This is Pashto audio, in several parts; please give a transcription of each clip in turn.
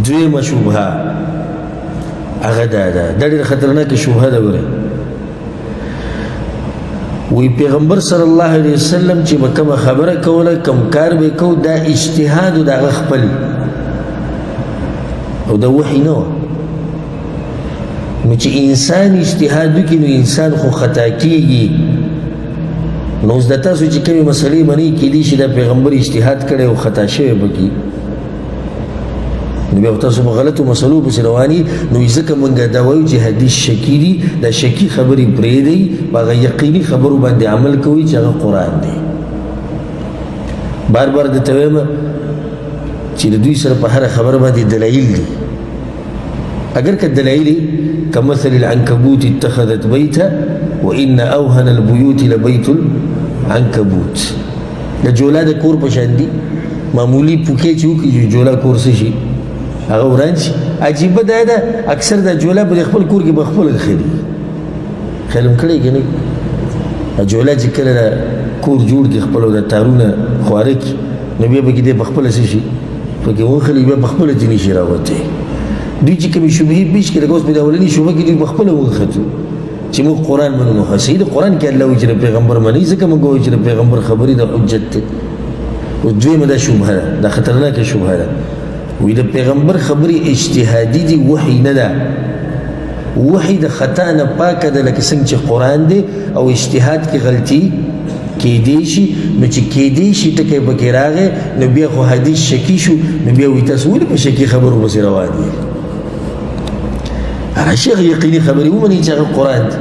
دویمه شبهه هغه دا ډېره خطرناکه شبهه ده. ګوره وی پیغمبر صلی الله علیه وسلم چې به کومه خبره کوله کوم کار به کو دا اجتهاد د هغه خپل او دا وحی نه وه. نو چې انسان اجتهاد وکړي نو انسان خو خطا کېږي. نو اوس د تاسو چې کومې مسلې منئ کیدای شي دا پیغمبر اجتهاد کړی او خطا شوی پکې، نو بیا تاسو په غلطو مسلو پسې روان یې. نو ځکه موږ دا وایو چې حدیث شکی دي، دا شکی خبرې پرېږدئ، په هغه یقیني خبرو باندې عمل کوئ چې هغه قرآن دی. بار بار درته وایم چې د دوی سره په هره خبره باندې دلایل دي. اگر که دلایل کمثل العنکبوت اتخذت بیتا وان اوهن البیوت لبیت العنکبوت، د جولا د کور په شان دي، معمولی پوکې چې وکړي جولا کور څه شي هغه وران شي. عجیبه دا ده اکثر د جولا په خپل کور کې بخپل خېلي خیال کړی کې نه جولا چې کله کور جوړ کې خپل د تارونه خواره کې نو بیا به کې د بخپل څه شي پکې وخلي بیا بخپل ځینې شي راوته. دوی چې کومې شبهې پیش کړي اوس په د اولني شبهه کې دوی بخپله وخته چې موږ قرآن منو. نو صحیح د قرآن کې الله وایي چې د پیغمبر منئ، ځکه موږ وایو چې د پیغمبر خبرې د حجت دی. اوس دویمه دا شبهه ده، دا خطرناکه شبهه ده. وایي د پیغمبر خبرې اجتهادي دي، وحی نه ده. وحی د خطا نه پاکه ده، لکه څنګه چې قرآن دی او اجتهاد کې غلطي کېدی شي. نو چې کېدی شي ټکی پکې راغی نو بیا خو حدیث شکی شو، نو بیا وایي تاسو ولې په شکي خبرو پسې روان یې؟ هغه شیخ یقیني خبرې ومنئ چې هغه قرآن دی.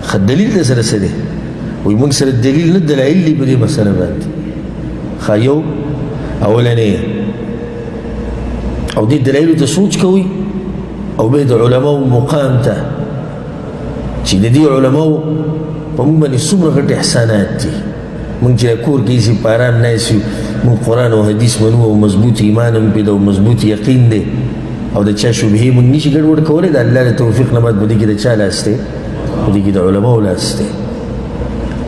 ښه دلیل د سره څه دی؟ وایي موږ سره دلیل نه دلایل دي په دې مسله باندې. ښه یو اولنی او دې دلایلو ته سوچ کوئ او بیا د علماو مقام ته چې د دې علماو په موږ باندې څومره غټ احسانات دي. موږ چې کور کې ایسي په ارام ناست یو، موږ قرآن او حدیث منو او مضبوط ایمان هم پې ده او مضبوط یقین دی او د چا شبهې موږ نشي ګډوډ کولی. د الله د توفیق نه بعد په دې کې د چا لاس دی؟ په دې کې د علماو لاس دی.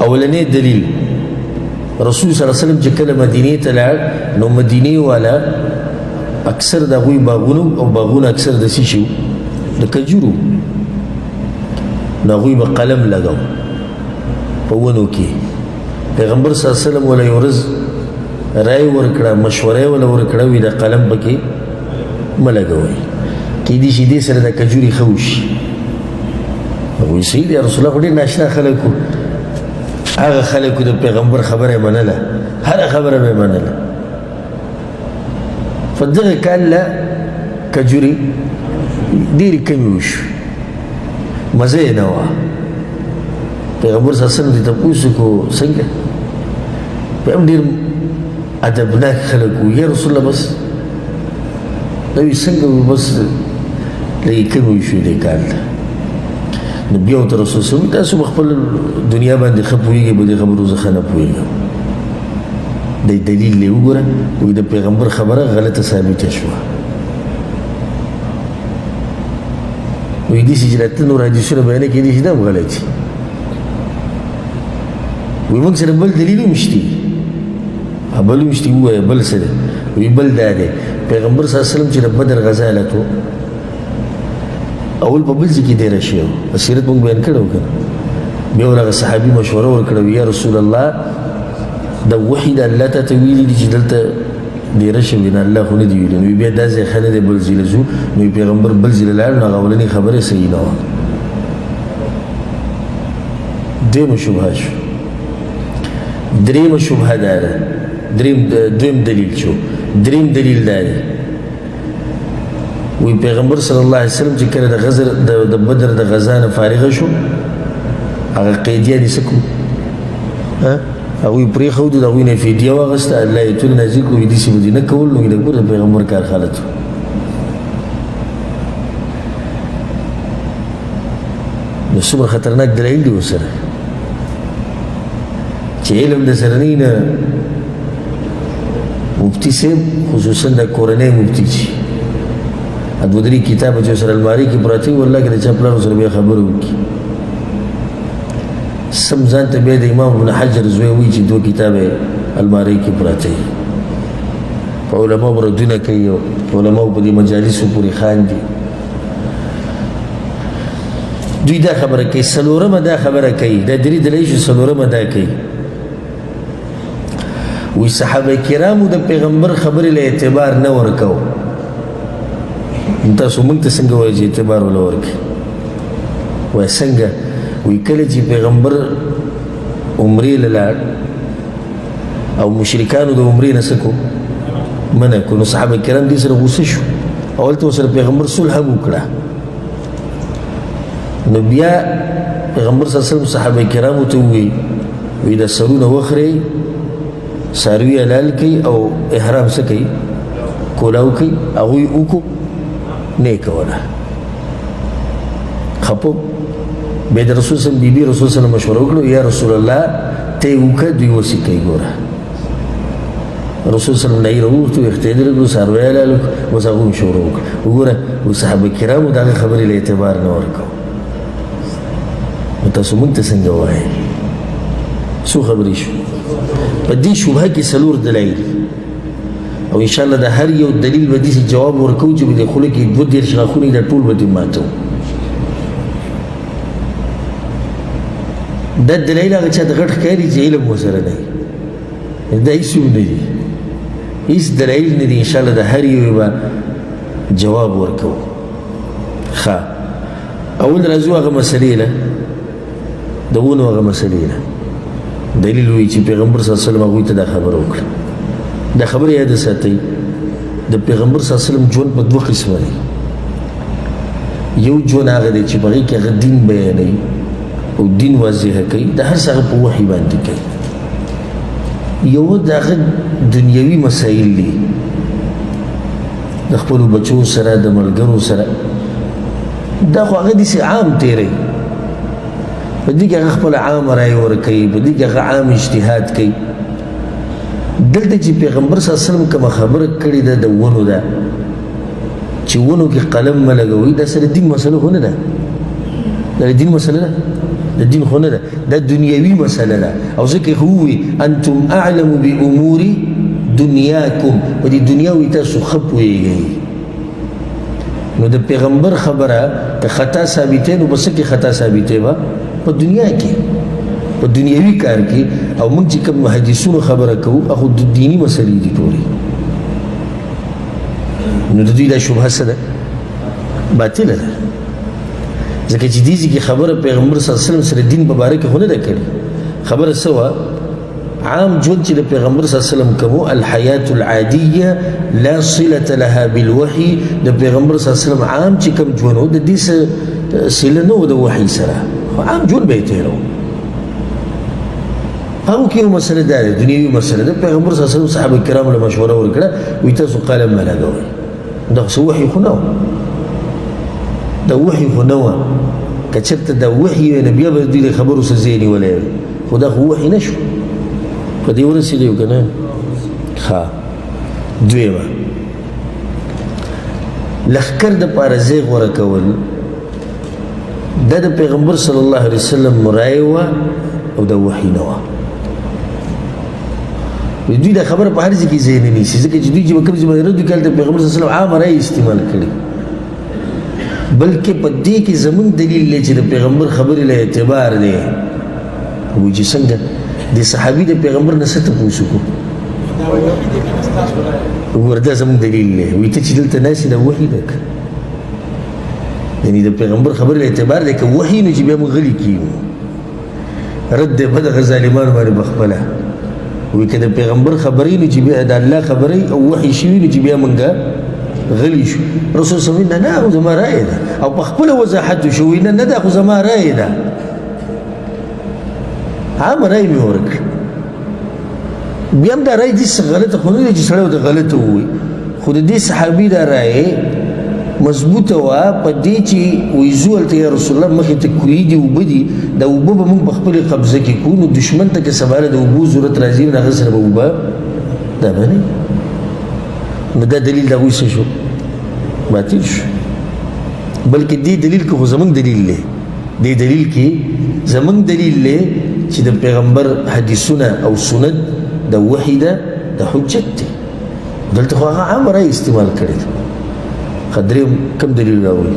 اولنی دلیل رسول صلی الله علیه وسلم چې کله مدینې ته لاړ نو مدینې والا اکثر د هغوی باغونو او باغونه اکثر د څه شي د کجورو، نو هغوی به قلم لګاو په ونو کې. پیغمبر صلی الله علیه وسلم ولا یو ورځ رای ورکړه، مشوره ولا ورکړه، وي د قلم پکې مه لګوئ، کیدای شي دې سره د کجوري ښه وشي. وایي صحیح دی یا رسول الله، خو ډېر ناشنا خلک وو. هغه خلکو د پیغمبر خبره یې منله، هره خبره به یې منله. په دغه کال له کجوري ډېرې کمې وشوې، مزه یې نه وه. پیغمبر صلی الله علیه وسلم دې تپوس وکړو څنګه؟ بیا هم ډېر ادبناک خلک وو. یا رسول الله بس دا وایي څنګه وو، بس لږې کمې وشوې دې کال ته. نو بیا ورته رسول صلی الله علیه وسلم تاسو په خپل دنیا باندې ښه پوهېږئ، په دې خبرو زه ښه نه پوهېږم. د دلیل یې وګوره، وایي د پیغمبر خبره غلطه ثابته شوه. وایي داسې چې راته نور حدیثونه بیانوي کېدای شي دا هم غلط وي. وایي موږ سره بل دلیل هم شته، بل هم شته. ووایه بل څه دی؟ وایي بل دا دی پیغمبر صلی الله علیه وسلم چې د بدر غزا لته اول په بل ځای کې دیره شوی و، سیرت موږ بیان کړی و که نه؟ بیا ور هغه صحابي مشوره ورکړه، یا رسول الله دا وحي د الله ته ویلي دي چې دلته دیره شوي، نه الله خو نه دي ویلي. نو بیا دا ځای ښه نه دی، بل ځای له ځو. نو پیغمبر بل ځای له لاړ، نو هغه اولنۍ خبرې صحیح نه وه. دویمه شبهه شو. درېیمه شبهه دا ده، دویم دلیل شو. درېیم دلیل دا دی وی پیغمبر صلی الله علیه وسلم چې کله د بدر د غزا نه فارغه شو، هغه قیدیان یې څه کړو؟ هغوی پرېښودو، د هغوی نه یې فدیه واخیسته، الله ایتونه نازل کړو. وایي داسې به دې نه کول. نو د ګوره د پیغمبر کار غلط و. نو څومره خطرناک دلایل دي ورسره چې علم د سره نه مفتي صاحب، خصوصا د کورنۍ مفتي چې دوه درې کتابه چې سره المارۍ کې پراته وي، والله که د چا پلار سره بیا خبره وکړي سم ځان ته بیا د امام ابن حجر زوی وایي چې دوه کتابه المارۍ کې پراته وي. علماء ردونه کوي علماء په دې مجالسو پورې خاندي دوی دا خبره کوي څلورمه دا خبره کوي دا درې دلیل شو څلورمه دا کوي وی صحابه کرامو د پیغمبر خبرې له اعتبار نه ورکو تاسو موږ ته څنګه وایي چې اعتبار ولا ورکي وای څنګه وی کله چې پیغمبر عمرې لاړ او مشرکانو د عمرې نه سکو منع کو نو صحابه کرام دې سره غوسه شو اول ته سره پیغمبر صلح وکړه نو بیا پیغمبر صلی الله علیه وسلم صحابه کرامو ته وی دا سرونه وخري ساروی حلال کی او احرام سکی کولاو کی هغوی وکړو نه یې کوله خپو بیا د رسول صلی بیبي رسول صلی مشوره وکړو یا رسول الله ته یې وکړه دوی وسې کوي ګوره رسول صلی الله علیه وسلم اختیار کړو ساروی حلال اوس هغوی مشوره وکړه وګوره صحابه کرامو د هغه خبرې له اعتبار نه ورکوو تاسو موږ ته څنګه وایي څو خبرې شو په دې شبهه کې څلور دلایل او ان شاء الله د هر یو دلیل به دې جواب ورکوو چې په دې خوله کې دوه دېرش غاښونه دا ټول به دې ماتو دا دلیل هغه چا ته غټ ښکاري چې علم ورسره نه وي دا هېڅ نه دي هېڅ دلایل نه دي ان شاء الله د هر یو به جواب ورکوو ښه اول راځو هغه مسلې له د ونو هغه مسلې له دلیل وی چې پیغمبر صلی الله علیه وسلم هغوی ته دا خبره وکړه دا خبره یاد ساتئ د پیغمبر صلی الله علیه وسلم ژوند په دوه قسمه دی یو ژوند هغه دی چې په هغې کې هغه دین بیانوي او دین واضحه کوي د هر څه هغه په وحي باندې کوي یو د هغه دنیوي مسایل دي د خپلو بچو سره د ملګرو سره دا خو هغه داسې عام تېروي په دې کې هغه خپل عام رای ورکوي په دې کې هغه عام اجتهاد کوي دلته چې پیغمبر صلی الله علیه وسلم کومه خبره کړې ده د ونو ده چې ونو کې قلم مه لګوئ دا سره دین مسله خو نه ده دا د دین مسله ده د دین خو نه ده دا دنیوي مسله ده او ځکه خو ووي انتم اعلم بامور دنیاکم په دې دنیا وي تاسو ښه پوهېږئ نو د پیغمبر خبره که خطا ثابتې نو بس کې خطا ثابتې به په دنیا کې په دنیوي کار کې او موږ چې کوم حدیثونو خبره کوو هغه د دیني مسلې دي ټولې نو د دوی دا شبهه څه ده باطله ده ځکه چې دې کې خبره پیغمبر صلی الله علیه وسلم سره دین په باره کې خو نه ده کړې خبره څه وه عام ژوند چې د پیغمبر صلی الله علیه وسلم کومو الحیات العادیه لا صله لها بالوحي د پیغمبر صلی الله علیه وسلم عام چې کوم ژوند و د دې صله نه و د وحي سره عام ژوند به یې تېرو هغو کې یو مسله دا ده دنیوي مسله ده پیغمبر صلی الله علیه وسلم صحابه کرامو له مشوره ورکړه وایي تاسو قلم مه لګوئ دا خو وحي خو نه و دا وحي خو نه وه که چېرته دا وحي وی نو بیا به دوی د خبرو څه ځای نیولی وی خو دا خو وحي نه شو په دې ورسېدی که نه ښه دویمه لښکر دپاره ځای غوره کول دا د پیغمبر صلی الله علیه وسلم رایه وه او دا وحي نه وه دوی دا خبره په هر ځای کې ځای نه نیسي ځکه چې دوی چې به کوم ځای باندې رد وکړي هلته پیغمبر صلی الله علیه وسلم عامه رایه استعمال کړي بلکې په دې کې زموږ دلیل دی چې د پیغمبر خبرې له اعتبار دی وایي چې څنګه د صحابي د پیغمبر نه څه تپوس وکړو وګوره دا زموږ دلیل دی وایي ته چې دلته ناست یې دا وحي ده یعنې د پیغمبر خبرې له اعتبار دی که وحي نو چې بیا موږ غلي کیږو رد دی په دغه ظالمانو باندې په خپله وایي که د پیغمبر خبرې نو چې بیا د الله خبرې او وحي شوي نو چې بیا موږ غلی شو رسول صلی الله علیه وسلم نه خو زما رایه ده او په خپله وضاحت شو وایي نه دا خو زما رایه ده عامه رایه مې ورکړه بیا هم دا رایه داسې غلطه خو نه ده چې سړی ورته غلطه ووایي خو د دې صحابي دا رایه مضبوطه وه په دې چې وایي ځو هلته یا رسول الله مخې ته کوهي دي اوبه دي دا اوبه به موږ په خپلې قبضه کې کوو نو دشمن ته که سبا د اوبو ضرورت راځي نو هغه سره به اوبه دا به نه نو دا دلیل د هغوی څه شو باطل شو بلکې دې دلیل کې خو زموږ دلیل دی دې دلیل کې زموږ دلیل دی چې د پیغمبر حدیثونه او سنت د وحي ده د حجت دی دلته خو هغه عام رای استعمال کړی خدریم کم دلیل راوړي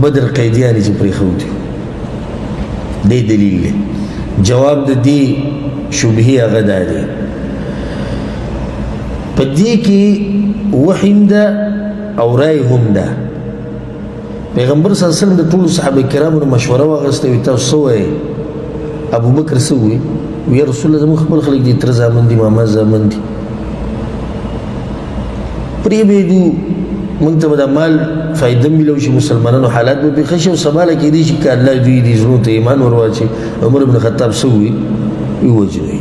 بدر قیدیان چې پرېښودي دی دلیل دی جواب د دې شبهې هغه دا دی په دې کې وحی هم ده او رای هم ده پیغمبر صلی الله علیه وسلم د ټولو صحابه کرامو نه مشوره واخیسته وي تاسو څه وایئ ابوبکر څه وایي وی یا رسول الله زموږ خپل خلک دي تره زامن دي ماما زامن دي پرېږدو موږ ته به د مال فایده میلو شي مسلمانانو حالات به پېښه شي او سبا له کېدی شي که الله دوی دې زړونو ته ایمان ور واچوي عمر بن خطاب څه ووایي ووجوي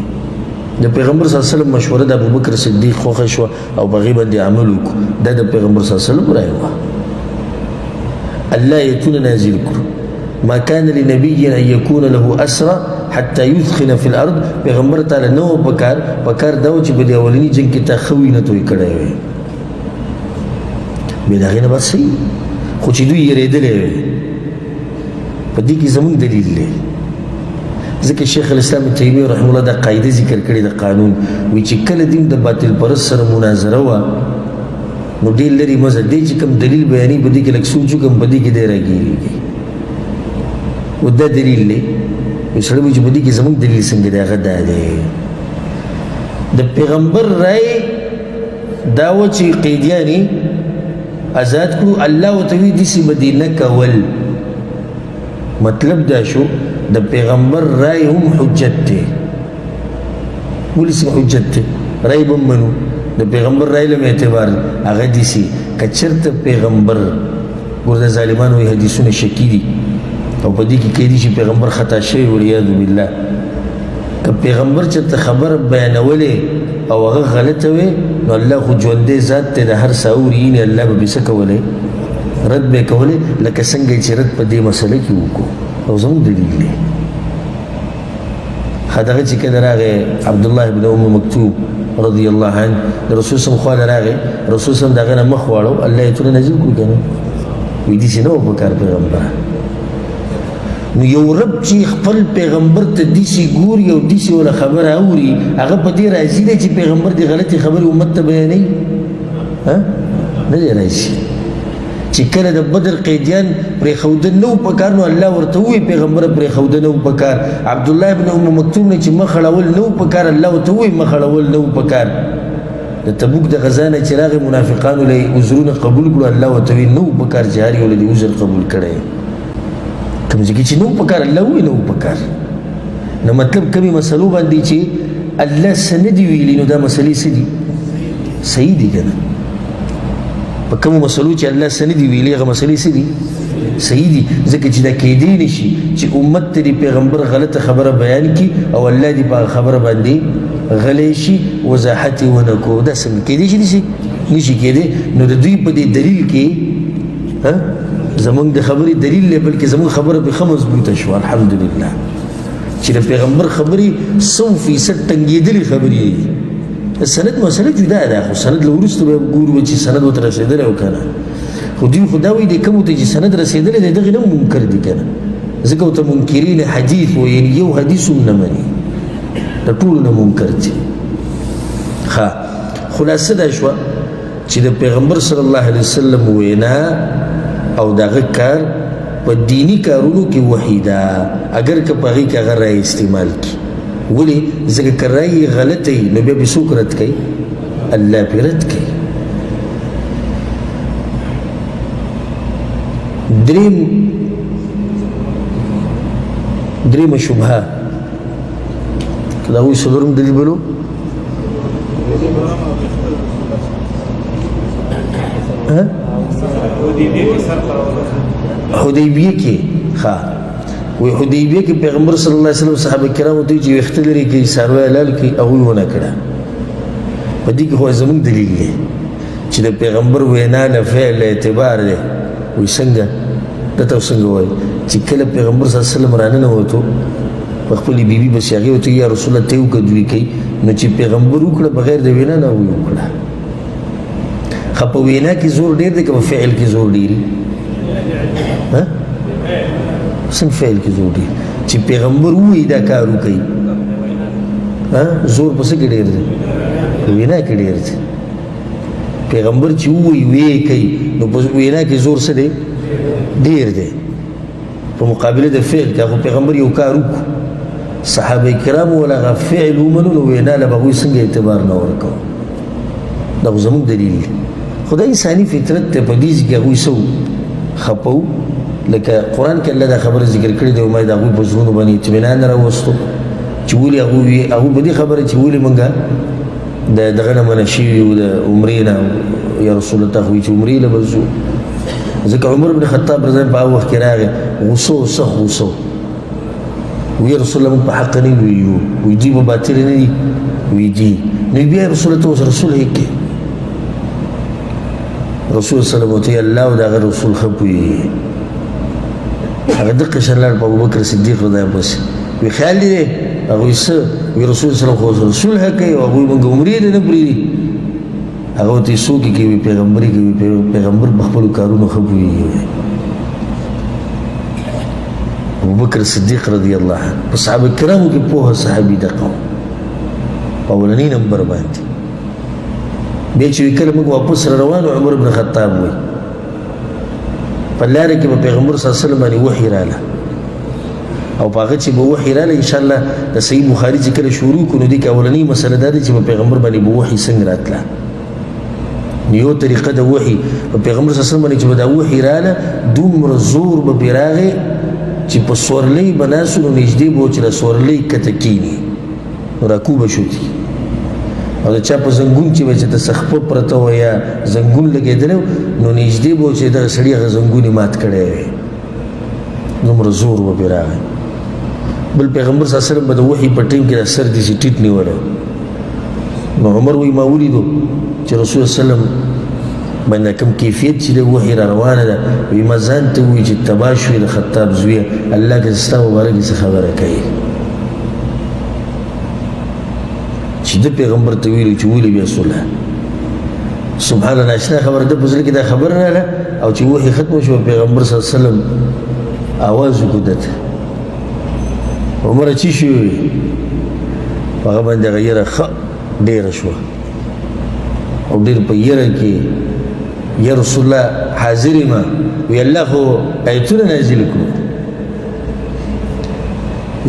د پیغمبر صلی الله علیه وسلم مشوره د ابوبکر صدیق خوښه شوه او په هغې باندې عمل وکړو دا د پیغمبر صلی الله علیه وسلم رایه وه الله ایتونه نازل کړو ما كان لنبي ان يكون له اسرى حتى يثخن في الارض پیغمبر تعالی نو پکار دا و چې په دې اولني جنگ کې تا خوینه توي کړی وي به دا غینه بس خو چې دوی یریدلې په دې کې زموږ دلیل دی ځکه شیخ الاسلام تیمیه رحمه الله دا قاعده ذکر کړې د قانون وی چې کله دین د باطل پرست سره مناظره وه نو ډېر لرې مزه دی چې کوم دلیل بیانوي په دې کې لږ سوچ وکړم په دې کې دی راګېرېږي و دا دلیل دی یو سړی وایي چې په دې کې زموږ دلیل څنګه دی هغه دا دی د پیغمبر رای دا و چې قیدیانې آزاد کړو الله ورته وایي داسې به دې نه کول مطلب دا شو د پیغمبر رای هم حجت دی ولې څنګه حجت دی رای به منو د پیغمبر رای لم اعتبار هغه داسې که چېرته پیغمبر ګور د ظالمانو وایي حدیثونه شکي دي او په دې کې کېدی شي پیغمبر خطا شوی والعیاذ بالله که پیغمبر چېرته خبره بیانولې او هغه غلطه وي نو الله خو ژوندی ذات دی د هر څه اوري یعنې الله به څه کولی رد به یې کولی لکه څنګه چې رد په دې مسله کې وکړو او زموږ دلیل دی دغه چې کله راغی عبدالله بن ام مکتوب رضی الله عنه د رسول صلی الله علیه راغی رسول صلی الله علیه دغه نه مخ واړو الله یې تونه نازل کړو که نه وایي داسې نه و پکار پیغمبره نو یو رب چې خپل پیغمبر ته داسې ګوري او داسې وله خبره اوري هغه په دې راضي دی چې پیغمبر د غلطې خبرې امت ته بیانوي نه دی راضي چې کله د بدر قیدیان پرېښودل نه و پکار نو الله ورته ووایي پیغمبره پرېښوده نه و پکار عبدالله بن ام مکتوم نه چې مخ اړول نه و پکار الله ورته ووایي مخ اړول نه و پکار د تبوک د غزا نه چې راغی منافقانو له یې عذرونه قبول کړو الله ورته ووایي نه و پکار چې هر یو له دې عذر قبول کړی کوم ځای کې چې نه و پکار الله ووایي نه و پکار نو مطلب کمې مسلو باندې چې الله څه نه دي ویلي نو دا مسلې څه دي صحیح دي که نه په کومو مسلو چې الله څه نه دي ویلي هغه مسلې څه دي صحیح دي ځکه چې دا کیدی نشي چې امت ته د پیغمبر غلطه خبره بیان کړي او الله دې په خبره باندې غلی شي وضاحت یې ونه کړو دا څنګه کیدی شي نشي کیدی نو د دوی په دې دلیل کې زمونږ د خبرې دلیل دی بلکې زمونږ خبره به ښه مضبوطه شوه الحمدلله چې د پیغمبر خبرې 100% ټنګېدلې خبرې دي سند مسله جدا ده خو سند له وروسته به ګورو چې سند ورته رسېدلی او که نه خو دوی خو دا وایي دی کومو ته چې سند رسېدلی دی دغې نه منکر دي که نه ځکه ورته منکرین حدیث وایي یعنې یو حدیث هم نه مني د ټولو نه منکر دي ښه خلاصه دا شوه چې د پیغمبر صلی الله علیه وسلم وینا او دغه کار په دینی کارونو کې وحی ده اگر که په هغې کې هغه رای استعمال کړي ولې ځکه که رای یې غلطه وي نو بیا به څوک رد کوي الله پې رد کوي درېیمه شبهه که د هغوی څلورم دلیل بلو حدیبیه کې ښه وی حدیبیه کې پیغمبر صلی الله علیه وسلم صحابه کرامو ته چې ویښته لرې کړي څاروی حلال کړي هغوی ونه کړه په دې کې خو زموږ دلیل دی چې د پیغمبر وینا له فعل اعتبار دی وی څنګه دته څنګه وایي چې کله پیغمبر صلی الله علیه وسلم راننوتو په خپلې بیبي پسې هغې ورته یا رسول الله ته یې وکړه دوی کوي نو چې پیغمبر وکړه بغیر د وینا نه هغوی وکړه ښه په وینا کې زور ډېر دی که په فعل کې زور ډېر څنګه فعل کې زور ډېر چې پیغمبر ووایي دا کار وکړي زور په څه کې ډېر دی وینا کې ډېر دی پیغمبر چې ووایي ویې کوي نو په وینا کې زور څه دی ډېر دی په مقابله د فعل کې خو پیغمبر یو کار وکړو صحابه کرامو ولا هغه فعل ومنو نو وینا له به هغوی څنګه اعتبار نه ورکوو دا خو زموږ دلیل دی خو دا انساني فطرت دی په دې کې هغوی څه خپو لکه قرآن کې الله دا خبره ذکر کړې ده وما د هغوی په زړونو باندې اطمینان راوستو چې ولې هغوی په دې خبره چې ولې موږ د دغه نه منع شوي یو د عمرې نه یا رسول الله ته خو چې عمرې له به ځو ځکه عمر بن خطاب رضی الله عنه په هغه وخت کې راغی غوسه سخت غوسه وی رسول الله موږ په حق نه ویو وی دي به باطل نه دي وی دي نو بیا رسول الله ته رسول هیک رسول صلی الله علیه الله او دغه رسول خپوي هغه دغه شلال په ابوبکر صدیق رضی الله عنه وی خیال دی هغه څه وی رسول صلی الله علیه رسول هکې او هغه موږ عمرې نه پری هغه ته سوګي کې پیغمبري کې پیغمبر خپل کارونه خپوي ابوبکر صدیق رضی الله عنه په صحابه کرامو کې په صحابي دغه اولنی نمبر باندې بیا چې کله موږ واپس روانو عمر بن خطاب وای په لاره کې به پیغمبر صلی الله علیه وسلم باندې وحی رااله او په هغه چې به وحی رااله ان شاء الله د صحیح بخاري چې کله شروع کړو دي کې اولنی مسله دا ده چې په پیغمبر باندې به وحی څنګه راتله یو طریقه د وحی په پیغمبر صلی الله علیه وسلم باندې چې به دا وحی رااله دومره زور به بیراغه چې په سورلۍ بناسو نو نږدې به چې د سورلۍ کته کینی راکوبه شو دي او د چا په زنګون چې به چې د سخپه پرته و یا زنګون لګېدلی نو نږدې به چې دغه سړي هغه زنګون یې مات کړی وی دومره زور به پرې راغی بل پیغمبر صلی الله علیه وسلم به د وحي په ټیم کې د سر داسې ټیټ نیولی نو عمر وایي ما ولیدو چې رسول الله وسلم باندې کوم کیفیت چې د وحي را روانه ده وایي ما ځان ته ووایي چې تباه شوې د خطاب زویه الله که ستا مبارک څه خبره کوي چې د پیغمبر ته ویلو چې ولې بیا صلح سبحان الله ناشنا خبره ده په زړه کې دا خبره راغله او چې وحي ختم شو پیغمبر صلی الله علیه وسلم आवाज وکړ عمر چې شو هغه باندې غیره خ ډیر شو او ډیر په یره کې یا رسول الله حاضر ما وی الله خو ایتونه نازل کړو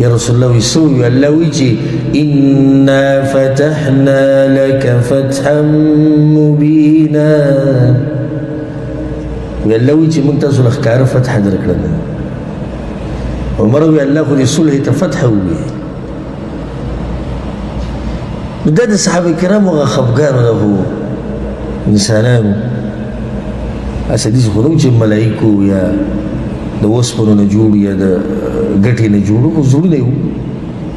یا رسول الله ویسوي الله ویچی انا فتحنا لك فتحا مبینا وی الله ویچی موږ تاسو لخکار فتح درکړل عمر وی الله خو دې صلح ته فتح ووي دا د صحابه کرامو هغه خفګانو دغه انسانانو اسدیس خو نو چې ملایکو یا د وسپنو نه جوړ یا د ګټې نه جوړ خو زړونه یو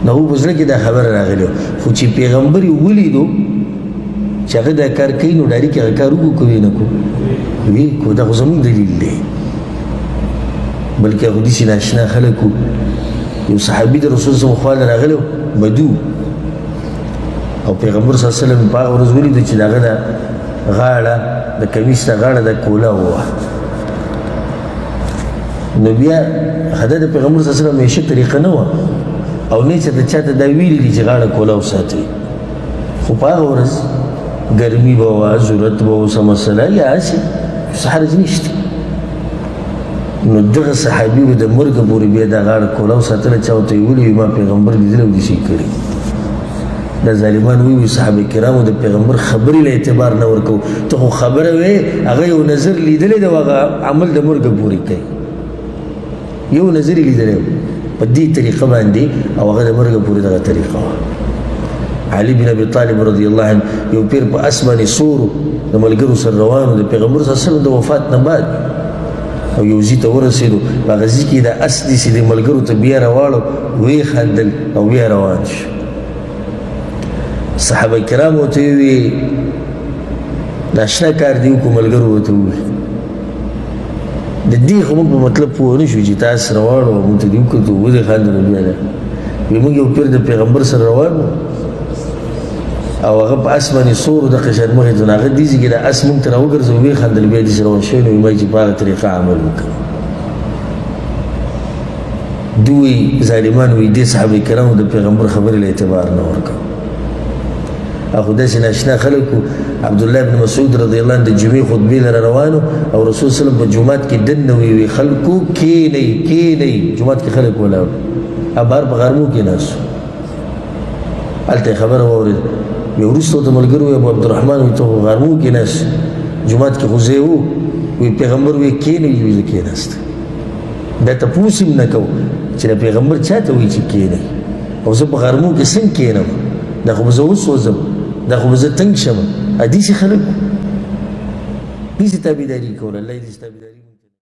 نو په زړه کې دا خبره راغلی خو چې پیغمبر یې ولیدو چې هغه دا کار کوي نو ډایرکټ هغه کار وکړو نه کو وی کو دا خو زموږ دلیل دی بلکې هغه داسې ناشنا خلکو یو صحابي د رسول صلی الله علیه وسلم راغلی بدو او پیغمبر صلی الله علیه وسلم په هغه ورځ ولیدو چې د هغه د غاړه د کمیس د غاړه د کوله وه نو بیا هدا د پیغمبر صلی الله علیه وسلم همیشه طریقه نه وه او نه چې د چاته دا ویلي دي چې غاړه کوله وساتئ خو په هغه ورځ ګرمي به وه ضرورت به وه څه مسله یا هسې څه حرج نشته نو دغه صحابي به د مرګه پورې بیا دا غاړه کوله وساتله چا ورته یې ویلي ما پیغمبر لیدلی او داسې کړي دا ظالمان وی صحابه کرامو د پیغمبر خبرې له اعتبار نه ورکو ته خو خبره وې هغه یو نظر لیدلی د هغه عمل د مرګه پورې کوي یو نظر لیدلی په دې طریقه باندې او هغه د مرګه پورې دغه طریقه علي بن ابي طالب رضی الله عنه یو پیر په اسماني سورو د ملګرو سره روانو د پیغمبر صلی الله علیه وسلم د وفات نه بعد او یو ځای ته ورسېدو په هغه ځای کې د اس داسې د ملګرو ته بیا راواړو ویې خندل او بیا روان شو صحابه کرامو ته وی ناشنا کار دی کو ملګرو ته وی د دې خو په مطلب پوه نه شو چې تاسو روانو موږ ته دیو کړو وځي خاندل بیا نه موږ یو پیر د پیغمبر سره روانو او هغه په اسماني سور د قشر مخې ته هغه دې چې د اس موږ ته راوګرځو وی خاندل بیا دې روان شو نو ما چې په هغه طریقه عمل وکړ دوی ظالمان وی دې صحابه کرامو د پیغمبر خبرې له اعتبار نه ورکړ اخو داسې ناشنا خلکو عبدالله بن مسعود رضی الله عنه د جمعې خطبې لره روانو او رسول صلی الله علیه وسلم په جومات کې دننه وی خلکو کېنئ جومات کې خلک ولاړ بهر په غرمو کې ناستو هلته یې خبره واورېده بیا وروسته ورته ملګري وویل ابو عبدالرحمن وایي ته خو غرمو کې ناست جومات کې خو ځای و وی پیغمبر وی کېنئ وی زه کېناستم بیا تپوس هم نه کوو چې د پیغمبر چا ته وایي چې کېنئ او زه په غرمو کې څنګه کېنم دا خو به زه وسوځم دا خو به زه تنګ شم داسې خلک داسې تابعداري کوله الله دې تابعداري